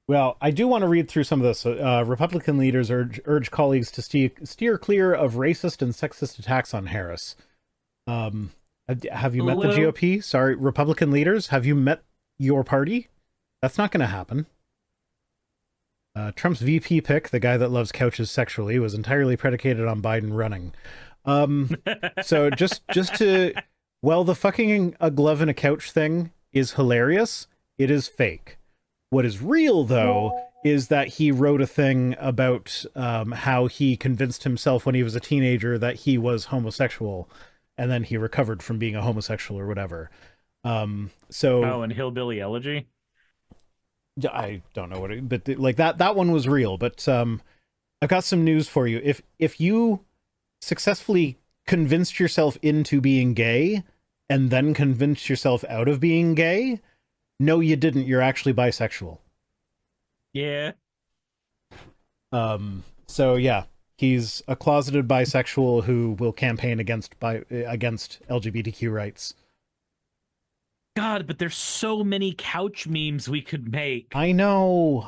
Well, I do want to read through some of this. Republican leaders urge colleagues to steer clear of racist and sexist attacks on Harris. Um, have you met the Well, GOP? Sorry, Republican leaders, have you met your party? That's not going to happen. Trump's VP pick, the guy that loves couches sexually, was entirely predicated on Biden running. Um, so just to, well, the fucking a glove and a couch thing is hilarious. It is fake. What is real, though, is that he wrote a thing about how he convinced himself when he was a teenager that he was homosexual, and then he recovered from being a homosexual or whatever. So oh, and Hillbilly Elegy. I don't know what, but like that one was real. But I've got some news for you. If you successfully convinced yourself into being gay and then convinced yourself out of being gay, no, you didn't. You're actually bisexual. Yeah. So yeah, he's a closeted bisexual who will campaign against LGBTQ rights. God, but there's so many couch memes we could make.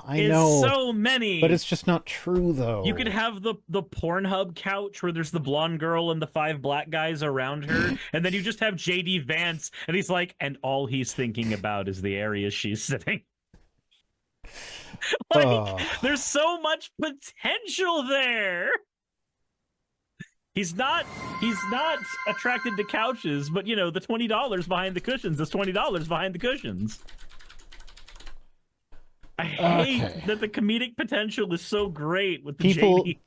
I It's know, so but many. it's just not true You could though. have the Pornhub couch where there's the blonde girl and the five black guys around her, and then you just have JD Vance, and he's like, and all he's thinking about is the area she's sitting. Like, Oh, there's so much potential there. He's not attracted to couches, but you know, the $20 behind the cushions is $20 behind the cushions. I hate okay. that the comedic potential is so great with the People JD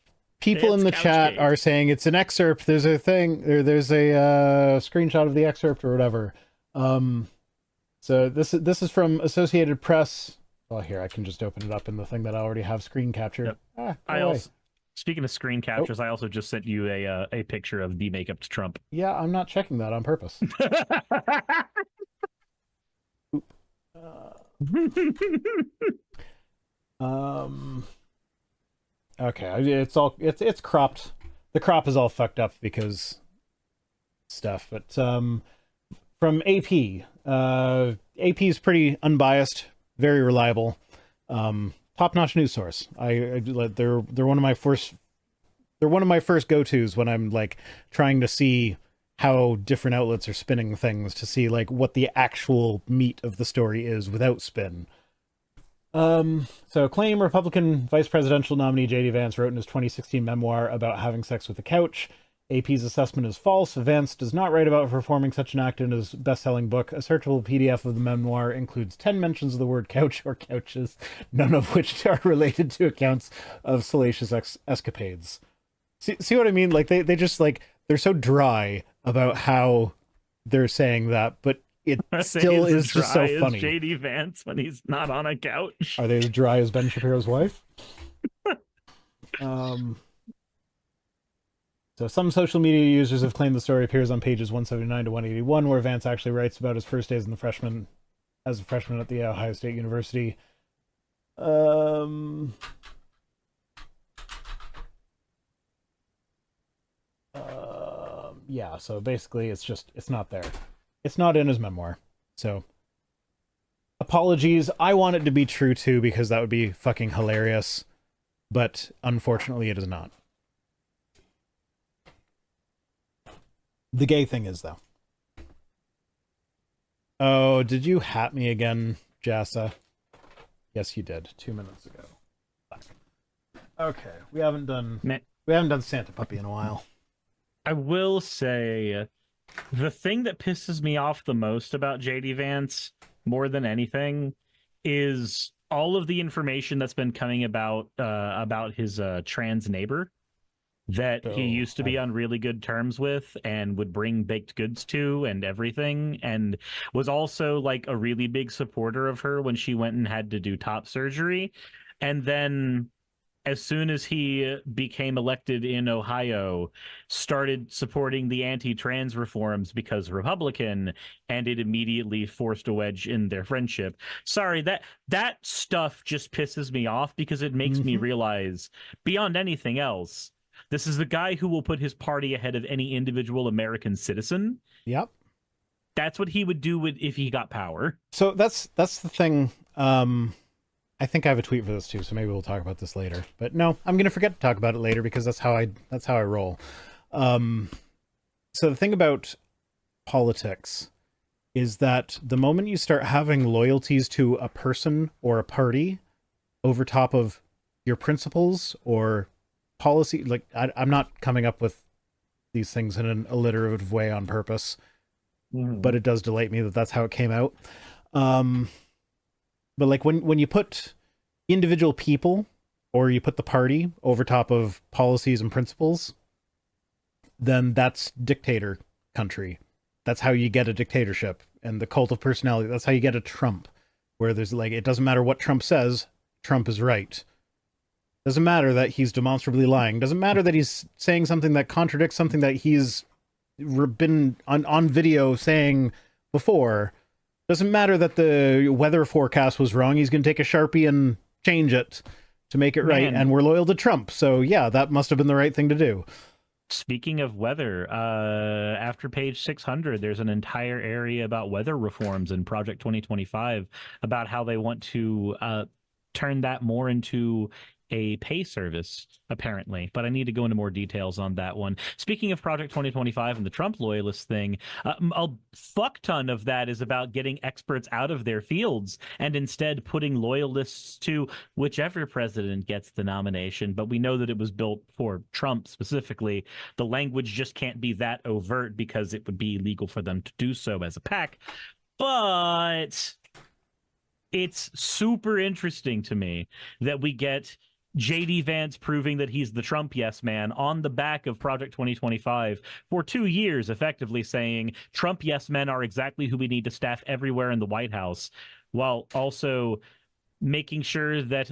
people in Vance the couch chat game. are saying it's an excerpt. There's a thing, or there's a screenshot of the excerpt or whatever. Um, so this is from Associated Press. Well, here I can just open it up in the thing that I already have screen captured. Yep. Ah, go I away. also, speaking of screen Oh, captures, I also just sent you a picture of the makeup to Trump. yeah, I'm not checking that on purpose. Uh, um, okay, it's cropped. The crop is all fucked up because stuff. But from AP, AP is pretty unbiased, very reliable, top-notch news source. They're one of my first go-tos when I'm like trying to see how different outlets are spinning things to see like what the actual meat of the story is without spin. So claim Republican vice presidential nominee J.D. Vance wrote in his 2016 memoir about having sex with a couch. AP's assessment is false. Vance does not write about performing such an act in his best-selling book. A searchable PDF of the memoir includes 10 mentions of the word couch or couches, none of which are related to accounts of salacious escapades. See what I mean? Like they just like they're so dry about how they're saying that, but it Are they still as is just so dry as funny. JD Vance when he's not on a couch? Are they as dry as Ben Shapiro's wife? Um, so some social media users have claimed the story appears on pages 179 to 181, where Vance actually writes about his first days as a freshman at the Ohio State University. Um, yeah, so basically it's not there. It's not in his memoir. So apologies. I want it to be true too, because that would be fucking hilarious. But unfortunately it is not. The gay thing is though. Oh, did you hat me again, Jassa? Yes, you did 2 minutes ago. Okay, Man, we haven't done Santa Puppy in a while. I will say the thing that pisses me off the most about JD Vance, more than anything, is all of the information that's been coming about his trans neighbor that he So used to be on really good terms with and would bring baked goods to and everything, and was also like a really big supporter of her when she went and had to do top surgery. And then as soon as he became elected in Ohio, started supporting the anti-trans reforms because Republican, and it immediately forced a wedge in their friendship. Sorry, that stuff just pisses me off because it makes me mm-hmm. realize, beyond anything else, this is the guy who will put his party ahead of any individual American citizen. Yep. That's what he would do if he got power. So that's the thing. I think I have a tweet for this too, so maybe we'll talk about this later. But no, I'm gonna forget to talk about it later because that's how I roll. So the thing about politics is that the moment you start having loyalties to a person or a party over top of your principles or policy, like I'm not coming up with these things in an alliterative way on purpose, but it does delight me that that's how it came out. But like when you put individual people or you put the party over top of policies and principles, then that's dictator country. That's how you get a dictatorship and the cult of personality. That's how you get a Trump, where there's like, it doesn't matter what Trump says, Trump is right. Doesn't matter that he's demonstrably lying. Doesn't matter that he's saying something that contradicts something that he's been on video saying before. Doesn't matter that the weather forecast was wrong. He's going to take a Sharpie and change it to make it right. And we're loyal to Trump. So yeah, that must have been the right thing to do. Speaking of weather, after page 600, there's an entire area about weather reforms in Project 2025 about how they want to turn that more into a pay service, apparently, but I need to go into more details on that one. Speaking of Project 2025 and the Trump loyalist thing, a fuck ton of that is about getting experts out of their fields and instead putting loyalists to whichever president gets the nomination. But we know that it was built for Trump specifically. The language just can't be that overt because it would be illegal for them to do so as a PAC. But it's super interesting to me that we get JD Vance proving that he's the Trump yes man on the back of Project 2025 for 2 years, effectively saying Trump yes men are exactly who we need to staff everywhere in the White House, while also making sure that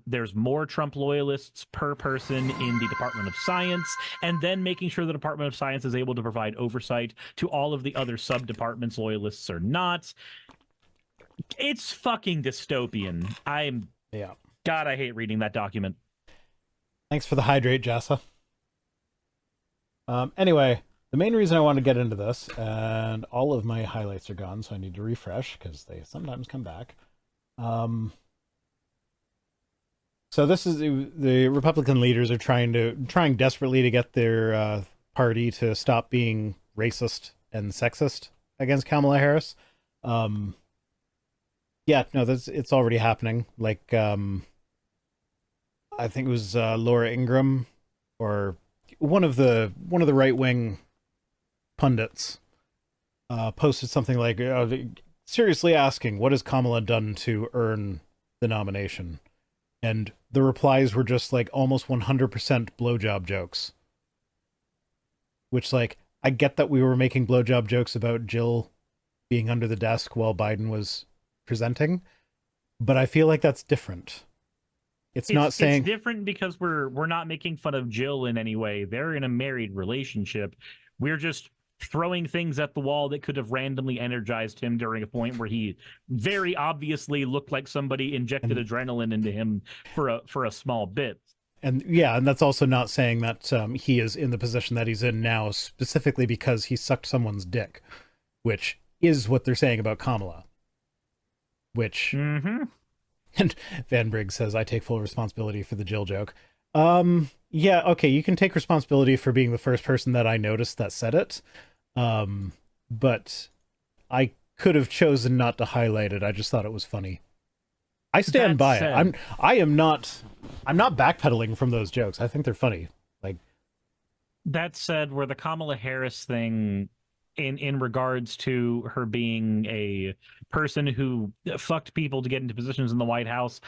there's more Trump loyalists per person in the Department of Science, and then making sure the Department of Science is able to provide oversight to all of the other sub-departments loyalists or not. It's fucking dystopian. God, I hate reading that document. Thanks for the hydrate, Jessa. Anyway, the main reason I want to get into this, and all of my highlights are gone, so I need to refresh because they sometimes come back. So this is the Republican leaders are trying desperately to get their party to stop being racist and sexist against Kamala Harris. Yeah, no, it's already happening. Like, I think it was Laura Ingraham or one of the right wing pundits posted something like seriously asking, what has Kamala done to earn the nomination? And the replies were just like almost 100% blowjob jokes. Which, like, I get that we were making blowjob jokes about Jill being under the desk while Biden was presenting, but I feel like that's different. It's different because we're not making fun of Jill in any way. They're in a married relationship. We're just throwing things at the wall that could have randomly energized him during a point where he very obviously looked like somebody injected adrenaline into him for a small bit. And yeah, and that's also not saying that he is in the position that he's in now specifically because he sucked someone's dick, which is what they're saying about Kamala. Which, and Van Briggs says, I take full responsibility for the Jill joke. Yeah, okay, you can take responsibility for being the first person that I noticed that said it. But I could have chosen not to highlight it. I just thought it was funny. I stand by it. I'm not backpedaling from those jokes. I think they're funny. Like, that said, where the Kamala Harris thing in regards to her being a person who fucked people to get into positions in the White House,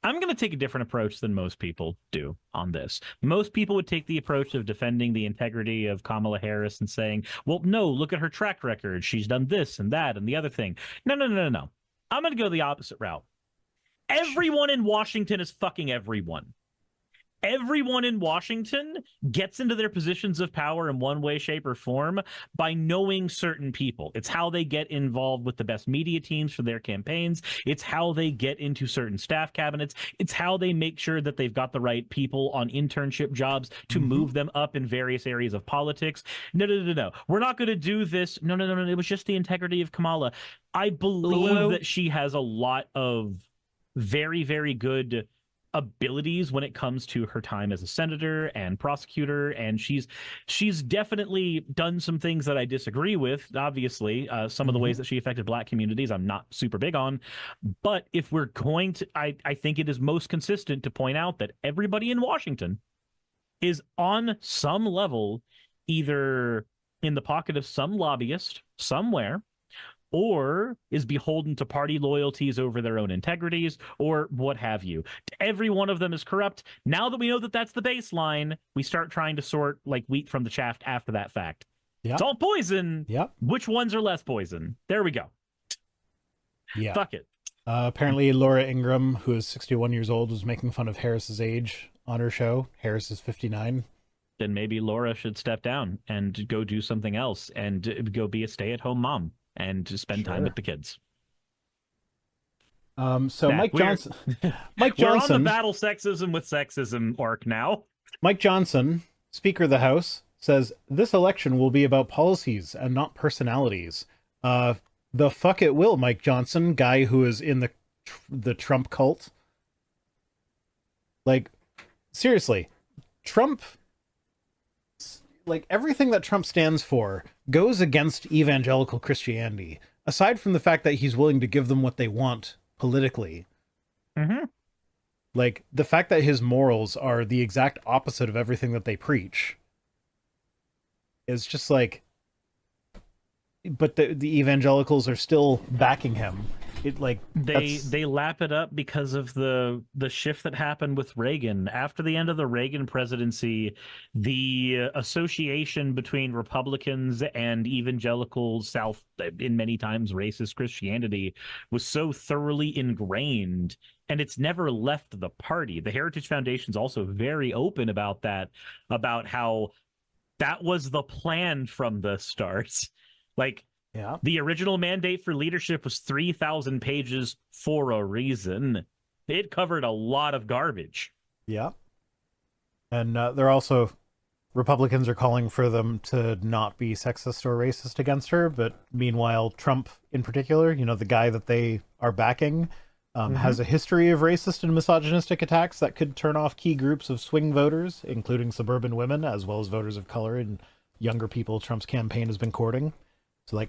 I'm going to take a different approach than most people do on this. Most people would take the approach of defending the integrity of Kamala Harris and saying, well, no, look at her track record. She's done this and that and the other thing. No. I'm going to go the opposite route. Everyone in Washington is fucking everyone. Everyone in Washington gets into their positions of power in one way, shape, or form by knowing certain people. It's how they get involved with the best media teams for their campaigns. It's how they get into certain staff cabinets. It's how they make sure that they've got the right people on internship jobs to move them up in various areas of politics. No. We're not going to do this. No. It was just the integrity of Kamala. I believe that she has a lot of very, very good abilities when it comes to her time as a senator and prosecutor, and she's definitely done some things that I disagree with. Obviously, some of the ways that she affected Black communities I'm not super big on, but if we're going to, I think it is most consistent to point out that everybody in Washington is on some level either in the pocket of some lobbyist somewhere, or is beholden to party loyalties over their own integrities, or what have you. Every one of them is corrupt. Now that we know that that's the baseline, we start trying to sort like wheat from the chaff after that fact. Yeah. It's all poison. Yep. Which ones are less poison? There we go. Yeah. Fuck it. Apparently, Laura Ingraham, who is 61 years old, was making fun of Harris's age on her show. Harris is 59. Then maybe Laura should step down and go do something else and go be a stay-at-home mom and to spend time with the kids. So Mike Johnson, we're on the battle sexism with sexism arc now. Mike Johnson, Speaker of the House, says this election will be about policies and not personalities. The fuck it will, Mike Johnson, guy who is in the Trump cult. Like, seriously, Trump, like everything that Trump stands for goes against evangelical Christianity, aside from the fact that he's willing to give them what they want politically. Like the fact that his morals are the exact opposite of everything that they preach is just like, but the evangelicals are still backing him. It like they lap it up because of the shift that happened with Reagan. After the end of the Reagan presidency, the association between Republicans and evangelical South, in many times racist Christianity, was so thoroughly ingrained, and it's never left the party. The Heritage Foundation's also very open about that, about how that was the plan from the start. Like, yeah, the original mandate for leadership was 3,000 pages for a reason. It covered a lot of garbage. Yeah. And they're also, Republicans are calling for them to not be sexist or racist against her. But meanwhile, Trump in particular, you know, the guy that they are backing, has a history of racist and misogynistic attacks that could turn off key groups of swing voters, including suburban women, as well as voters of color and younger people Trump's campaign has been courting. So, like,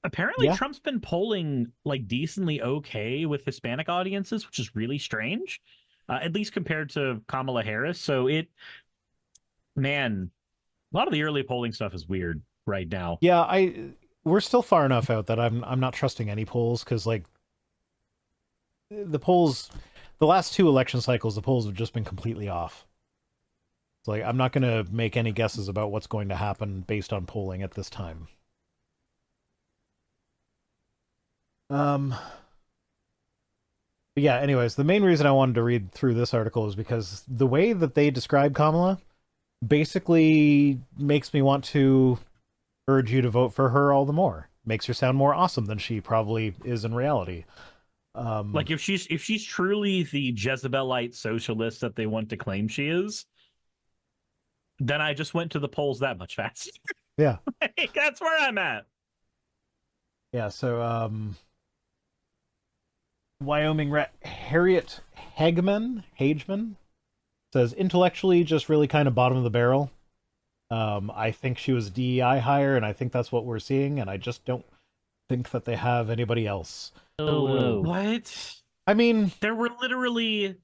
apparently Trump's been polling like decently okay with Hispanic audiences, which is really strange, at least compared to Kamala Harris. So man, a lot of the early polling stuff is weird right now. Yeah, we're still far enough out that I'm not trusting any polls, because like the polls, the last two election cycles, the polls have just been completely off. It's like I'm not going to make any guesses about what's going to happen based on polling at this time. But yeah, anyways, the main reason I wanted to read through this article is because the way that they describe Kamala basically makes me want to urge you to vote for her all the more. Makes her sound more awesome than she probably is in reality. Like if she's truly the Jezebelite socialist that they want to claim she is, then I just went to the polls that much faster. Yeah. Like, that's where I'm at. Yeah, so Wyoming Harriet Hageman says, intellectually just really kind of bottom of the barrel. I think she was a DEI hire, and I think that's what we're seeing, and I just don't think that they have anybody else. What? I mean, there were literally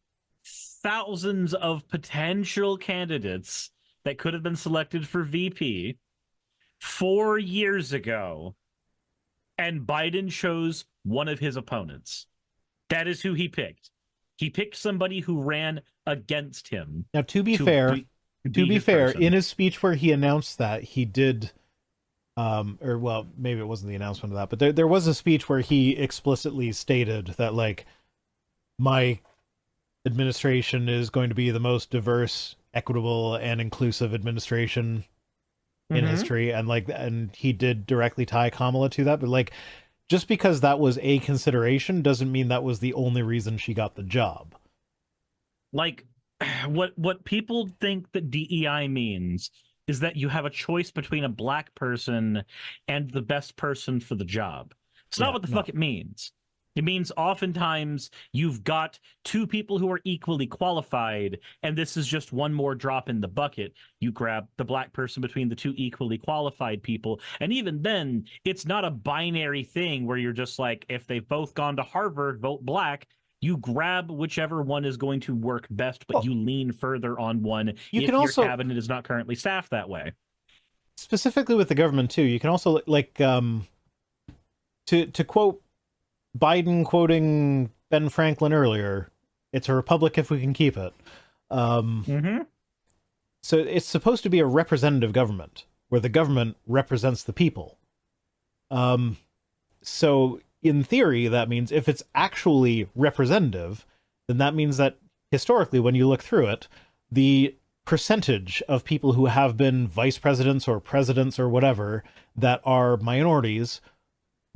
thousands of potential candidates that could have been selected for VP 4 years ago, and Biden chose one of his opponents. That is who he picked. He picked somebody who ran against him. Now, to be fair, in his speech where he announced that, he did, or well, maybe it wasn't the announcement of that, but there was a speech where he explicitly stated that, like, my administration is going to be the most diverse, equitable, and inclusive administration in history, and he did directly tie Kamala to that, but like, just because that was a consideration doesn't mean that was the only reason she got the job. Like, what people think that DEI means is that you have a choice between a black person and the best person for the job. It's not what the fuck it means. It means oftentimes you've got two people who are equally qualified, and this is just one more drop in the bucket. You grab the black person between the two equally qualified people. And even then, it's not a binary thing where you're just like, if they've both gone to Harvard, vote black. You grab whichever one is going to work best, but Well, you lean further on one you can if your also, cabinet is not currently staffed that way. specifically with the government too, you can also to quote Biden quoting Ben Franklin earlier, it's a republic if we can keep it. Mm-hmm. So it's supposed to be a representative government where the government represents the people. So in theory, that means if it's actually representative, then that means that historically, when you look through it, the percentage of people who have been vice presidents or whatever that are minorities,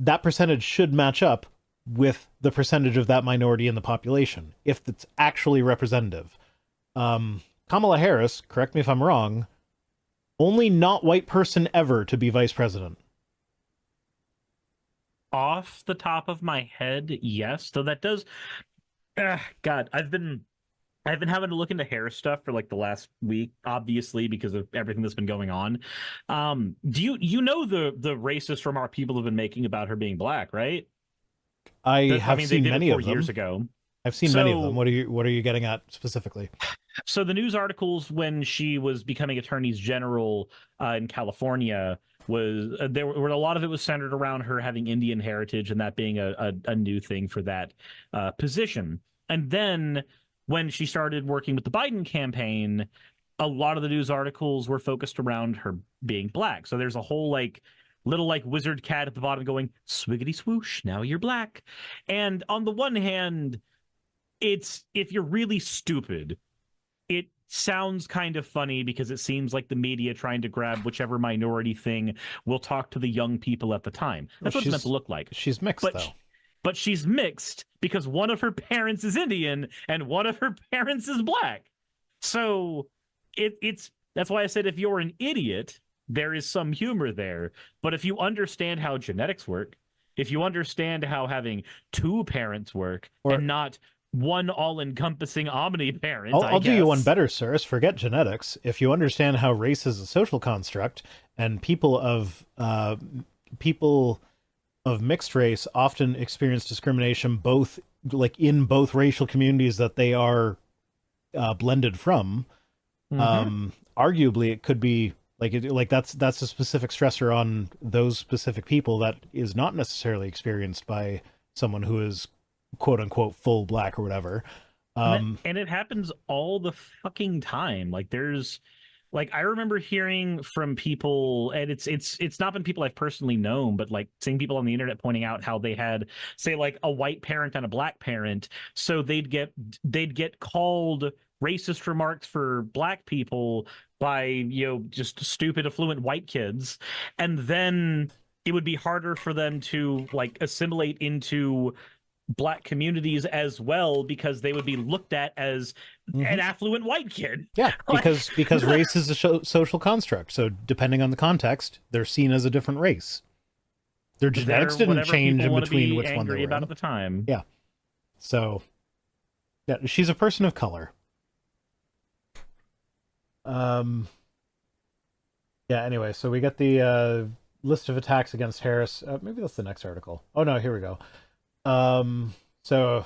that percentage should match up with the percentage of that minority in the population, if it's actually representative. Kamala Harris, correct me if I'm wrong, only not white person ever to be vice president. Off the top of my head, yes. So that does. God, I've been having to look into Harris stuff for like the last week, obviously because of everything that's been going on. Do you know the racist remark people have been making about her being black, right? I I have mean, they seen did it many of 4 years them. ago. I've seen many of them. So What are you getting at specifically? so the news articles when she was becoming attorneys general in California was there were a lot of it was centered around her having Indian heritage and that being a new thing for that position. And then when she started working with the Biden campaign, a lot of the news articles were focused around her being black. So there's a whole like little like wizard cat at the bottom going swiggity swoosh, now you're black. And on the one hand, it's if you're really stupid, it sounds kind of funny because it seems like the media trying to grab whichever minority thing will talk to the young people at the time. Well, That's what it's meant to look like. she's mixed But though. but she's mixed because one of her parents is Indian and one of her parents is black. So it's that's why I said if you're an idiot, there is some humor there. But if you understand how genetics work, if you understand how having two parents work Or and not one all-encompassing omni-parent, I I'll do you one guess. better, sirs. Forget genetics. If you understand how race is a social construct, and people of mixed race often experience discrimination both like in both racial communities that they are blended from. Arguably, it could be like that's a specific stressor on those specific people that is not necessarily experienced by someone who is quote unquote full black or whatever. And it happens all the fucking time. Like there's like I remember hearing from people, and it's not been people I've personally known, but like seeing people on the internet pointing out how they had, say, like a white parent and a black parent, so they'd get called racist remarks for black people by just stupid affluent white kids, and then it would be harder for them to like assimilate into black communities as well because they would be looked at as an affluent white kid. Yeah, Like, because race is a social construct. So depending on the context, they're seen as a different race. Their genetics didn't whatever change people in want to between be which one angry they were about in. at the time. Yeah. So yeah, she's a person of color. Yeah, anyway, so we get the list of attacks against Harris. Maybe that's the next article. Oh no, here we go. So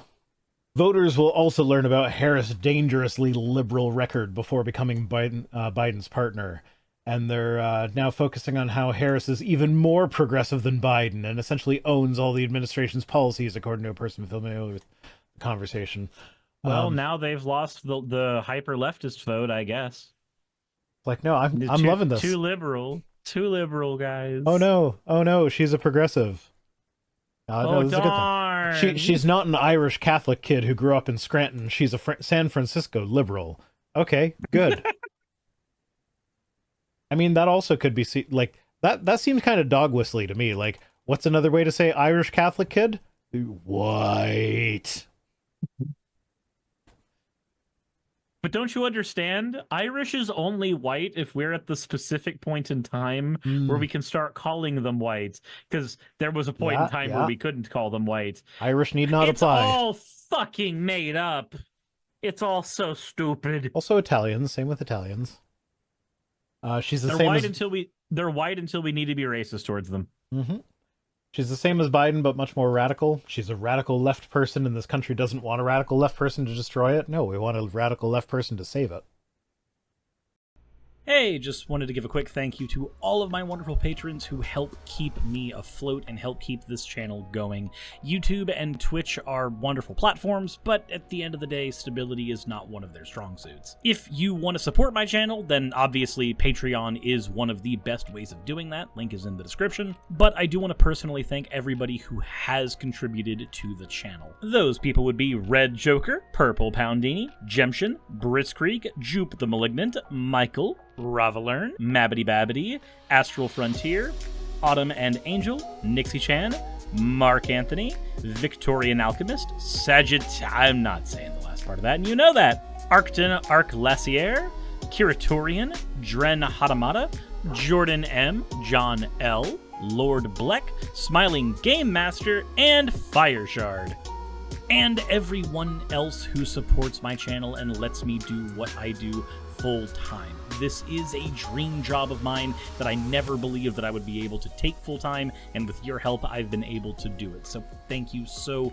voters will also learn about Harris' dangerously liberal record before becoming Biden's partner. And they're now focusing on how Harris is even more progressive than Biden and essentially owns all the administration's policies, according to a person familiar with the conversation. Well, now they've lost the hyper leftist vote, I guess. Like, no, I'm Too, loving this. Too liberal, guys. Oh no, she's a progressive. No, this is a good thing. Darn. She's not an Irish Catholic kid who grew up in Scranton. She's a San Francisco liberal. Okay, good. I mean, that also could be like that seems kind of dog whistly to me. Like, what's another way to say Irish Catholic kid? White. But don't you understand? Irish is only white if we're at the specific point in time where we can start calling them white. Because there was a point in time where we couldn't call them white. Irish need not apply. It's all fucking made up. It's all so stupid. Also Italians, same with Italians. She's the same They're white until we need to be racist towards them. Mm-hmm. She's the same as Biden, but much more radical. She's a radical left person, and this country doesn't want a radical left person to destroy it. No, we want a radical left person to save it. Hey, just wanted to give a quick thank you to all of my wonderful patrons who help keep me afloat and help keep this channel going. YouTube and Twitch are wonderful platforms, but at the end of the day, stability is not one of their strong suits. If you want to support my channel, then obviously Patreon is one of the best ways of doing that. Link is in the description. But I do want to personally thank everybody who has contributed to the channel. Those people would be Red Joker, Purple Poundini, Jemshin, Britzkrieg, Jupe the Malignant, Michael, Ravalern, Mabbity Babbity, Astral Frontier, Autumn and Angel, Nixie Chan, Mark Anthony, Victorian Alchemist, I'm not saying the last part of that, and you know that, Arcton Arclacier, Kiratorian, Dren Hadamata, Jordan M, John L, Lord Bleck, Smiling Game Master, and Fire Shard. And everyone else who supports my channel and lets me do what I do full time. This is a dream job of mine that I never believed that I would be able to take full time, and with your help, I've been able to do it. So thank you so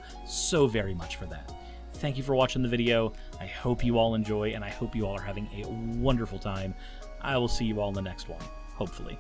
very much for that. Thank you for watching the video. I hope you all enjoy, and I hope you all are having a wonderful time. I will see you all in the next one, hopefully.